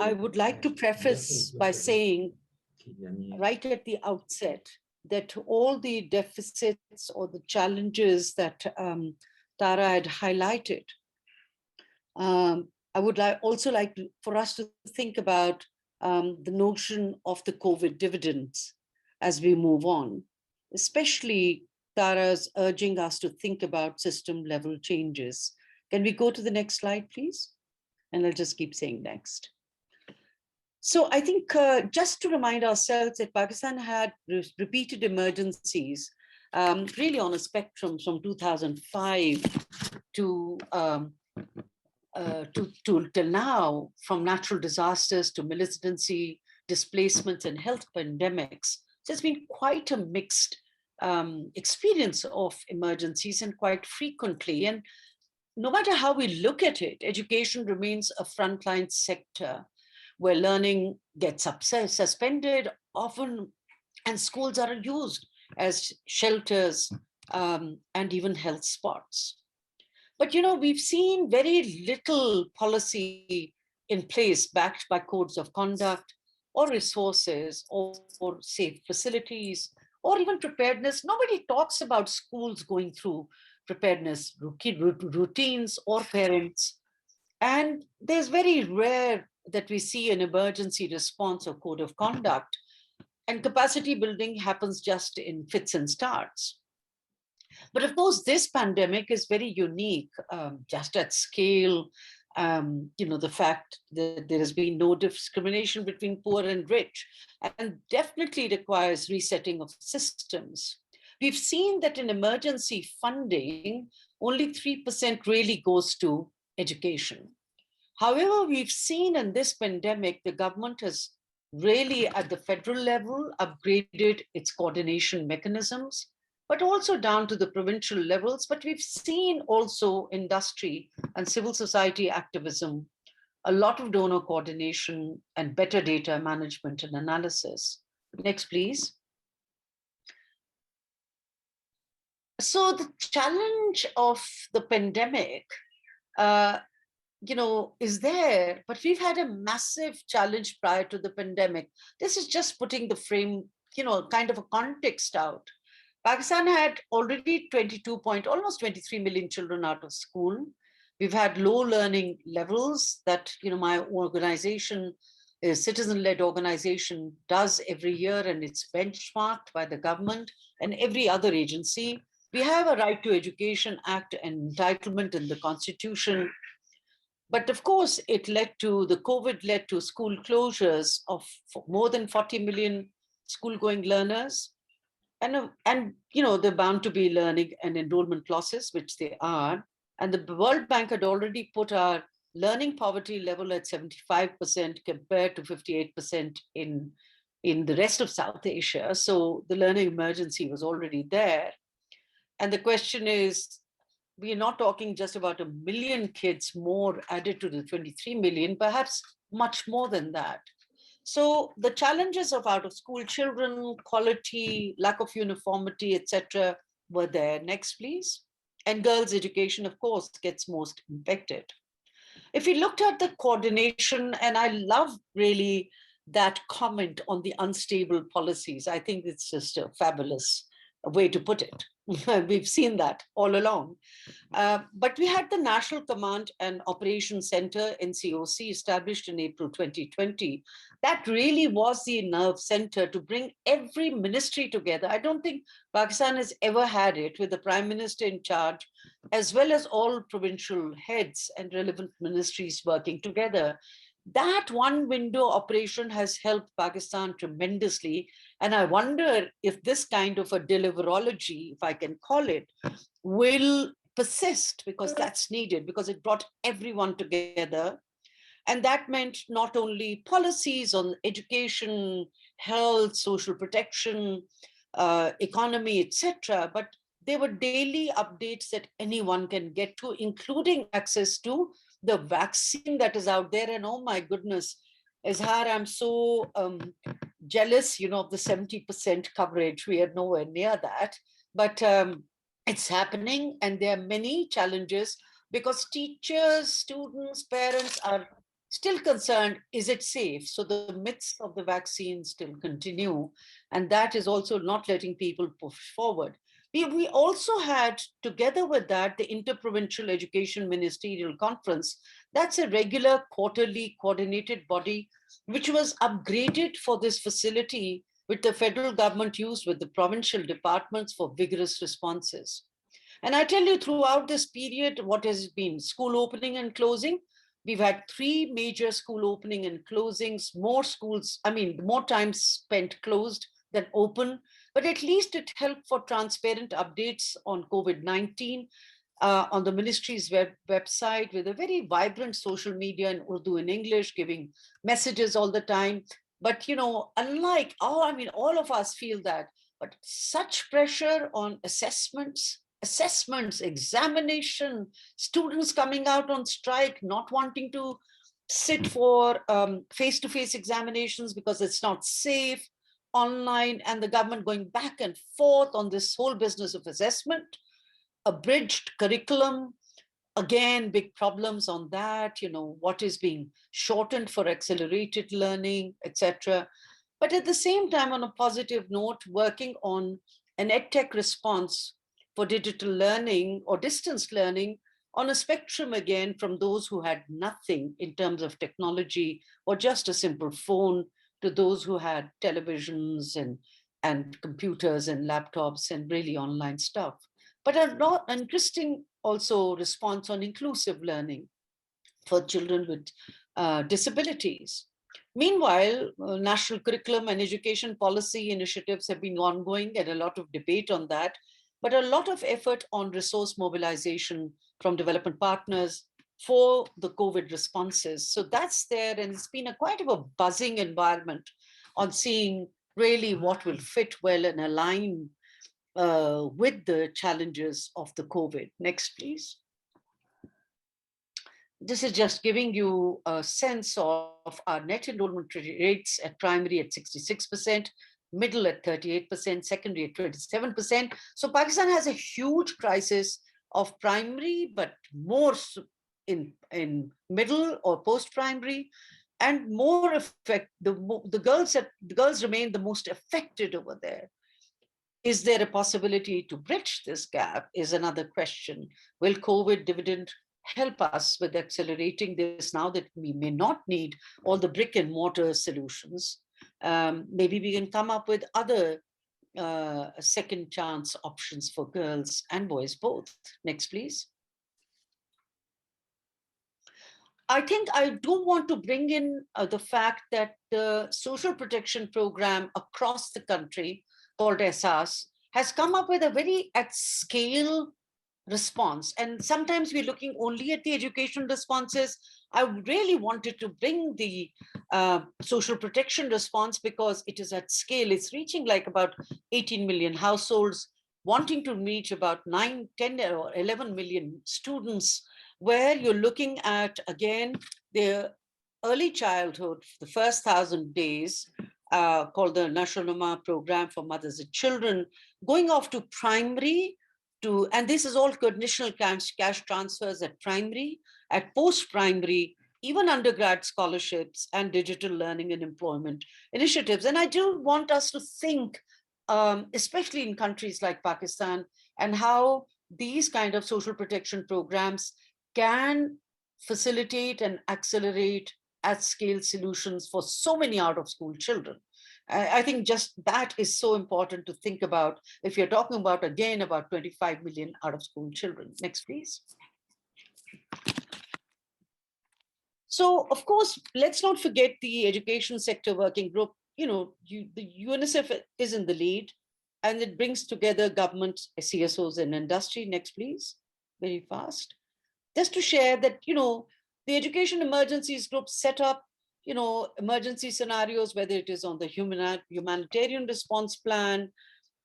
I would like to preface by saying right at the outset that all the deficits or the challenges that Tara had highlighted, I would also like for us to think about the notion of the COVID dividends as we move on, especially Tara's urging us to think about system level changes. Can we go to the next slide, please? And I'll just keep saying next. So I think just to remind ourselves that Pakistan had repeated emergencies really on a spectrum from 2005 to till now, from natural disasters to militancy, displacements, and health pandemics. So it's been quite a mixed experience of emergencies, and quite frequently. And no matter how we look at it, education remains a frontline sector where learning gets suspended often, and schools are used as shelters and even health spots. But, you know, we've seen very little policy in place backed by codes of conduct or resources or safe facilities or even preparedness. Nobody talks about schools going through preparedness routines or parents. And there's very rare that we see an emergency response or code of conduct. And capacity building happens just in fits and starts. But of course, this pandemic is very unique, just at scale. You know, the fact that there has been no discrimination between poor and rich, and definitely requires resetting of systems. We've seen that in emergency funding, only 3% really goes to education. However, we've seen in this pandemic, the government has really at the federal level upgraded its coordination mechanisms, but also down to the provincial levels. But we've seen also industry and civil society activism, a lot of donor coordination and better data management and analysis. Next, please. So the challenge of the pandemic, you know, is there, but we've had a massive challenge prior to the pandemic. This is just putting the frame, you know, kind of a context out. Pakistan had already almost 23 million children out of school. We've had low learning levels that, you know, my organization, a citizen-led organization, does every year, and it's benchmarked by the government and every other agency. We have a Right to Education Act and entitlement in the Constitution. But of course, the COVID led to school closures of more than 40 million school-going learners. And you know, they're bound to be learning and enrollment losses, which they are. And the World Bank had already put our learning poverty level at 75% compared to 58% in the rest of South Asia. So the learning emergency was already there. And the question is, we're not talking just about 1 million kids more added to the 23 million, perhaps much more than that. So the challenges of out-of-school children, quality, lack of uniformity, etc., were there. Next, please. And girls' education, of course, gets most impacted. If we looked at the coordination, and I love really that comment on the unstable policies, I think it's just a fabulous way to put it. We've seen that all along. But we had the National Command and Operations Center, NCOC, established in April 2020. That really was the nerve center to bring every ministry together. I don't think Pakistan has ever had it, with the Prime Minister in charge, as well as all provincial heads and relevant ministries working together. That one window operation has helped Pakistan tremendously. And I wonder if this kind of a deliverology, if I can call it, will persist, because that's needed, because it brought everyone together. And that meant not only policies on education, health, social protection, economy, etc., but there were daily updates that anyone can get to, including access to the vaccine that is out there. And oh my goodness, Azhar, I'm so jealous, you know, of the 70% coverage. We are nowhere near that, but it's happening. And there are many challenges because teachers, students, parents are still concerned, is it safe? So the myths of the vaccine still continue, and that is also not letting people push forward. We also had, together with that, the Interprovincial Education Ministerial Conference. That's a regular quarterly coordinated body, which was upgraded for this facility, which the federal government used with the provincial departments for vigorous responses. And I tell you, throughout this period, what has been school opening and closing? We've had three major school opening and closings, more schools, I mean, more time spent closed than open, but at least it helped for transparent updates on COVID-19 on the ministry's website, with a very vibrant social media in Urdu and English, giving messages all the time. But, unlike, I mean, all of us feel that, but such pressure on assessments, examination, students coming out on strike, not wanting to sit for face-to-face examinations because it's not safe, online, and the government going back and forth on this whole business of assessment, abridged curriculum, again, big problems on that, what is being shortened for accelerated learning, etc. But at the same time, on a positive note, working on an edtech response for digital learning or distance learning on a spectrum, again, from those who had nothing in terms of technology or just a simple phone, to those who had televisions and computers and laptops and really online stuff. But an interesting also response on inclusive learning for children with disabilities. Meanwhile, national curriculum and education policy initiatives have been ongoing, and a lot of debate on that, but a lot of effort on resource mobilization from development partners for the COVID responses. So that's there, and it's been quite of a buzzing environment on seeing really what will fit well and align with the challenges of the COVID. Next, please. This is just giving you a sense of our net enrollment rates at primary at 66%, middle at 38%, secondary at 27%. So Pakistan has a huge crisis of primary, but more in middle or post-primary, and more effect. The girls remain the most affected over there. Is there a possibility to bridge this gap is another question. Will COVID dividend help us with accelerating this now that we may not need all the brick and mortar solutions? Maybe we can come up with other second chance options for girls and boys both. Next, please. I think I do want to bring in the fact that the social protection program across the country, called ESAS, has come up with a very at scale response. And sometimes we're looking only at the education responses. I really wanted to bring the social protection response because it is at scale. It's reaching like about 18 million households, wanting to reach about 9, 10, or 11 million students, where you're looking at, again, the early childhood, the first 1,000 days, called the National Nama Program for Mothers and Children, going off to primary, and this is all conditional cash transfers at primary, at post-primary, even undergrad scholarships and digital learning and employment initiatives. And I do want us to think, especially in countries like Pakistan, and how these kind of social protection programs can facilitate and accelerate at-scale solutions for so many out-of-school children. I think just that is so important to think about if you're talking about, again, about 25 million out-of-school children. Next, please. So, of course, let's not forget the education sector working group. The UNICEF is in the lead, and it brings together government, CSOs, and industry. Next, please. Very fast. Just to share that, the Education Emergencies group set up, emergency scenarios, whether it is on the humanitarian response plan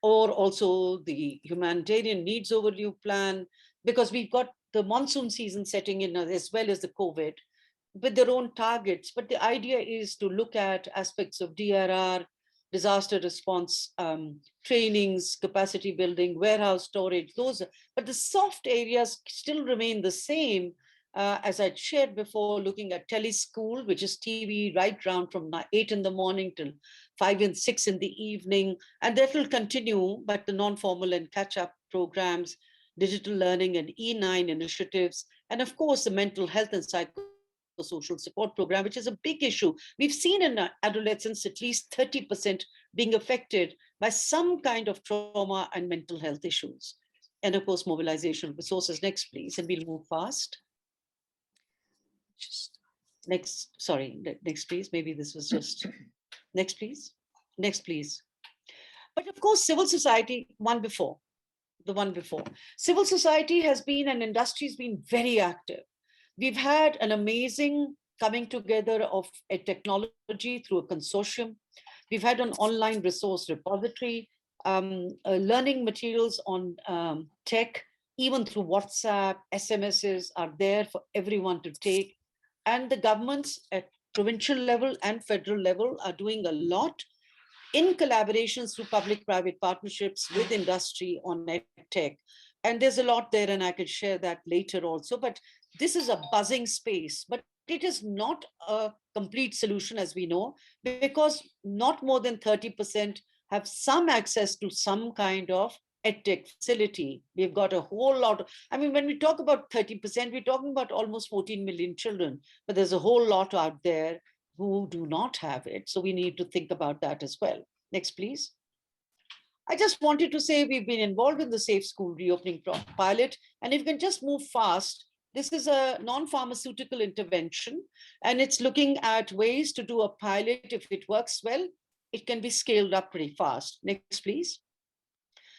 or also the humanitarian needs overview plan, because we've got the monsoon season setting in as well as the COVID, with their own targets. But the idea is to look at aspects of DRR, disaster response, trainings, capacity building, warehouse storage, those, but the soft areas still remain the same, as I shared before, looking at teleschool, which is TV right round from 8 in the morning till 5 and 6 in the evening. And that will continue, but the non-formal and catch-up programs, digital learning and E9 initiatives, and of course, the mental health and psychosocial support program, which is a big issue. We've seen in adolescents at least 30% being affected by some kind of trauma and mental health issues. And of course, mobilization of resources. Next, please, and we'll move fast. Just next, sorry, next, please. Maybe this was just next, please. Next, please. But of course, civil society, the one before. Civil society has been, and industry has been very active. We've had an amazing coming together of a technology through a consortium. We've had an online resource repository, learning materials on tech, even through WhatsApp, SMSs are there for everyone to take. And the governments at provincial level and federal level are doing a lot in collaborations through public-private partnerships with industry on tech. And there's a lot there, and I could share that later also. But this is a buzzing space, but it is not a complete solution, as we know, because not more than 30% have some access to some kind of edtech facility. We've got a whole lot of, I mean, when we talk about 30%, we're talking about almost 14 million children, but there's a whole lot out there who do not have it. So we need to think about that as well. Next, please. I just wanted to say we've been involved in the Safe School Reopening Pilot, and if you can just move fast, this is a non-pharmaceutical intervention, and it's looking at ways to do a pilot. If it works well, it can be scaled up pretty fast. Next, please.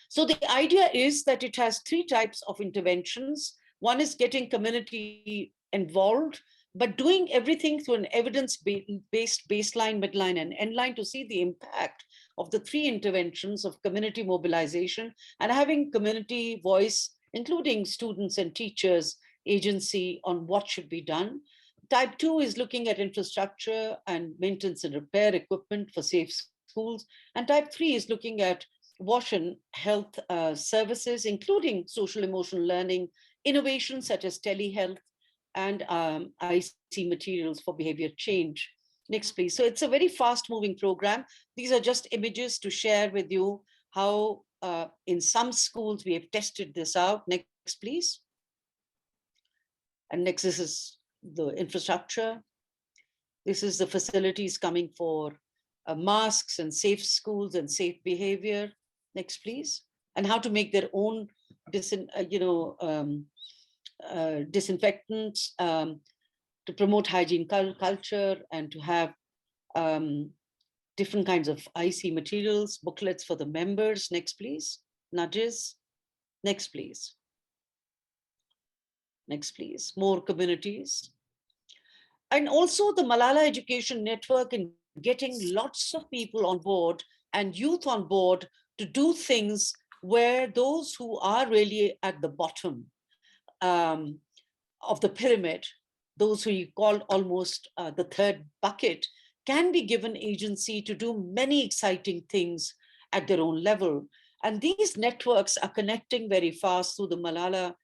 So the idea is that it has three types of interventions. One is getting community involved, but doing everything through an evidence-based baseline, midline, and endline to see the impact of the three interventions of community mobilization and having community voice, including students and teachers, agency on what should be done. Type 2 is looking at infrastructure and maintenance and repair equipment for safe schools. And type 3 is looking at wash and health services, including social emotional learning, innovations such as telehealth, and IC materials for behavior change. Next, please. So it's a very fast moving program. These are just images to share with you how in some schools we have tested this out. Next, please. And next, this is the infrastructure. This is the facilities coming for masks and safe schools and safe behavior. Next, please. And how to make their own disinfectants to promote hygiene culture and to have different kinds of IC materials, booklets for the members. Next, please. Nudges. Next, please. Next, please. More communities. And also the Malala Education Network and getting lots of people on board and youth on board to do things where those who are really at the bottom of the pyramid, those who you call almost the third bucket, can be given agency to do many exciting things at their own level. And these networks are connecting very fast through the Malala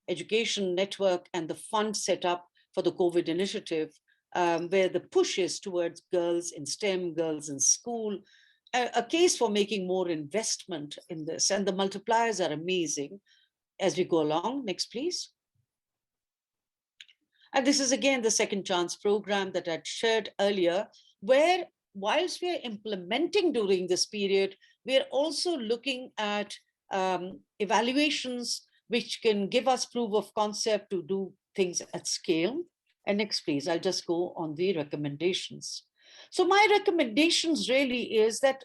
Education Network and the fund set up for the COVID initiative, where the push is towards girls in STEM, girls in school, a case for making more investment in this. And the multipliers are amazing as we go along. Next, please. And this is again the Second Chance program that I'd shared earlier, where whilst we are implementing during this period, we are also looking at evaluations which can give us proof of concept to do things at scale. And next, please, I'll just go on the recommendations. So my recommendations really is that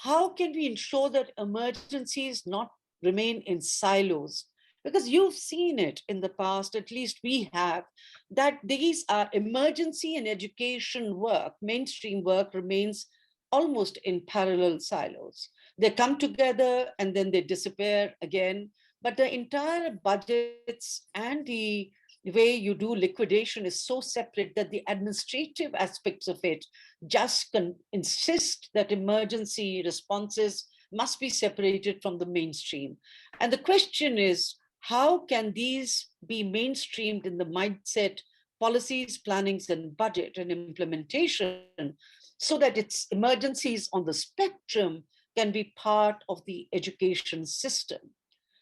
how can we ensure that emergencies not remain in silos? Because you've seen it in the past, at least we have, that these are emergency and education work, mainstream work remains almost in parallel silos. They come together and then they disappear again. But the entire budgets and the way you do liquidation is so separate that the administrative aspects of it just insist that emergency responses must be separated from the mainstream. And the question is, how can these be mainstreamed in the mindset, policies, plannings, and budget and implementation so that its emergencies on the spectrum can be part of the education system?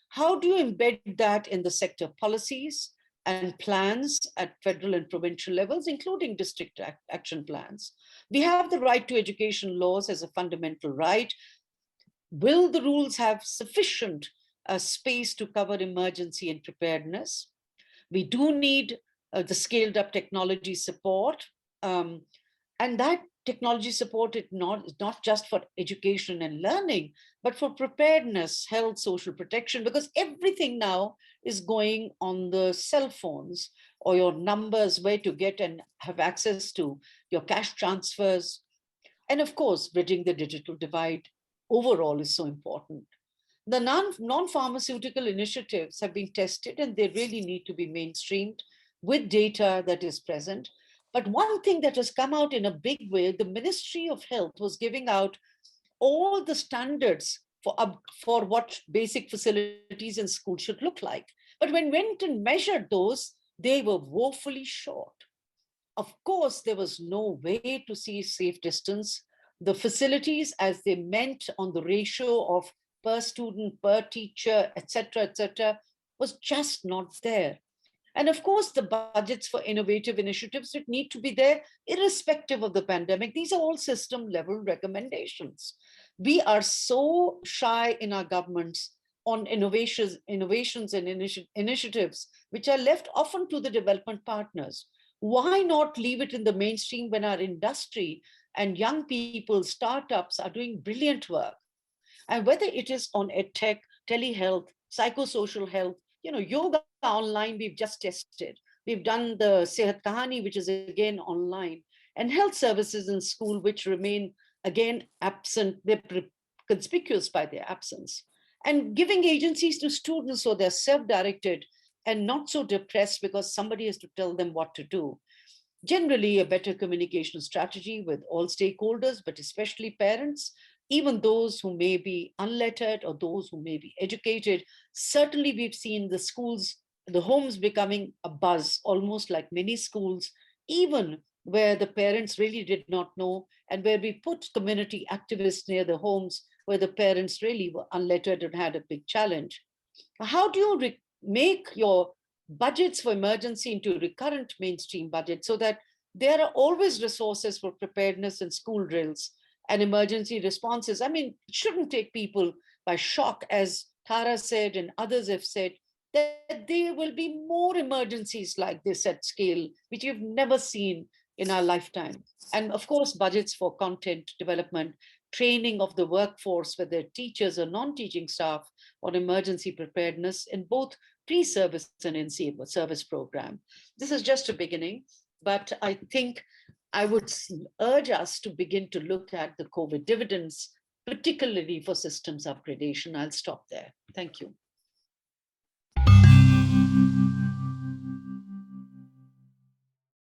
How do you embed that in the sector policies and plans at federal and provincial levels, including district action plans? We have the right to education laws as a fundamental right. Will the rules have sufficient space to cover emergency and preparedness? We do need the scaled up technology support. Um, and that technology support is not just for education and learning, but for preparedness, health, social protection, because everything now is going on the cell phones or your numbers, where to get and have access to your cash transfers. And of course, bridging the digital divide overall is so important. The non-pharmaceutical initiatives have been tested and they really need to be mainstreamed with data that is present. But one thing that has come out in a big way, the Ministry of Health was giving out all the standards for what basic facilities in school should look like. But when went and measured those, they were woefully short. Of course, there was no way to see safe distance. The facilities, as they meant on the ratio of per student, per teacher, etc., was just not there. And of course, the budgets for innovative initiatives that need to be there, irrespective of the pandemic. These are all system level recommendations. We are so shy in our governments on innovations and initiatives, which are left often to the development partners. Why not leave it in the mainstream when our industry and young people, startups are doing brilliant work? And whether it is on edtech, telehealth, psychosocial health, yoga online, we've just tested. We've done the Sehat Kahani, which is again online, and health services in school, which remain again absent. They're conspicuous by their absence. And giving agencies to students so they're self-directed and not so depressed because somebody has to tell them what to do. Generally, a better communication strategy with all stakeholders, but especially parents, even those who may be unlettered or those who may be educated. Certainly, we've seen the schools, the homes becoming a buzz, almost like many schools, even where the parents really did not know, and where we put community activists near the homes where the parents really were unlettered and had a big challenge. How do you make your budgets for emergency into recurrent mainstream budget so that there are always resources for preparedness and school drills and emergency responses? I mean, it shouldn't take people by shock, as Tara said and others have said, that there will be more emergencies like this at scale, which you've never seen in our lifetime. And of course, budgets for content development, training of the workforce, whether teachers or non-teaching staff, on emergency preparedness in both pre-service and in service program. This is just a beginning, but I think I would urge us to begin to look at the COVID dividends, particularly for systems upgradation. I'll stop there. Thank you.